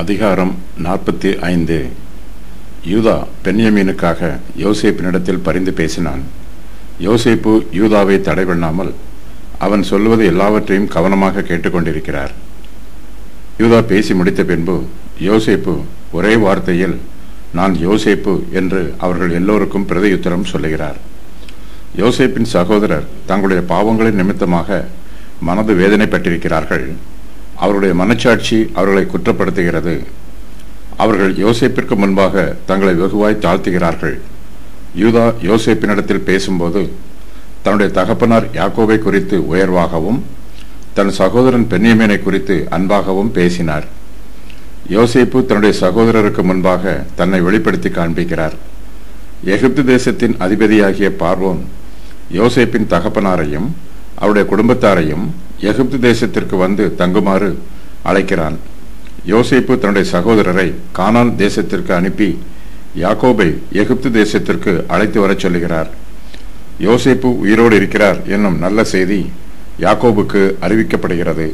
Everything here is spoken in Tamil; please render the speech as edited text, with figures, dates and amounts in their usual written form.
அதிகாரம் 45. யூதா பென்யமீனுக்காக யோசேப்பினிடத்தில் பரிந்து பேசினான். யோசேப்பு யூதாவை தடை பண்ணாமல் அவன் சொல்வது எல்லாவற்றையும் கவனமாக கேட்டுக்கொண்டிருக்கிறார். யூதா பேசி முடித்த பின்பு யோசேப்பு ஒரே வார்த்தையில் நான் யோசேப்பு என்று அவர்கள் எல்லோருக்கும் பிரதியுத்தரம் சொல்லுகிறார். யோசேப்பின் சகோதரர் தங்களுடைய பாவங்களின் நிமித்தமாக மனது வேதனைப்பட்டிருக்கிறார்கள். அவருடைய மனச்சாட்சி அவர்களை குற்றப்படுத்துகிறது. அவர்கள் யோசேப்பிற்கு முன்பாக தங்களை வெகுவாய் தாழ்த்துகிறார்கள். யூதா யோசேப்பினிடத்தில் பேசும்போது தன்னுடைய தகப்பனார் யாக்கோபை குறித்து உயர்வாகவும் தன் சகோதரன் பென்யமீனை குறித்து அன்பாகவும் பேசினார். யோசேப்பு தன்னுடைய சகோதரருக்கு முன்பாக தன்னை வெளிப்படுத்தி காண்பிக்கிறார். எகிப்து தேசத்தின் அதிபதியாகிய பார்வோன் யோசேப்பின் தகப்பனாரையும் அவருடைய குடும்பத்தாரையும் எகிப்து தேசத்திற்கு வந்து தங்குமாறு அழைக்கிறான். யோசேப்பு தன்னுடைய சகோதரரை கானான் தேசத்திற்கு அனுப்பி யாக்கோபை எகிப்து தேசத்திற்கு அழைத்து வரச் சொல்லுகிறார். யோசேப்பு உயிரோடு இருக்கிறார் என்னும் நல்ல செய்தி யாக்கோபுக்கு அறிவிக்கப்படுகிறது.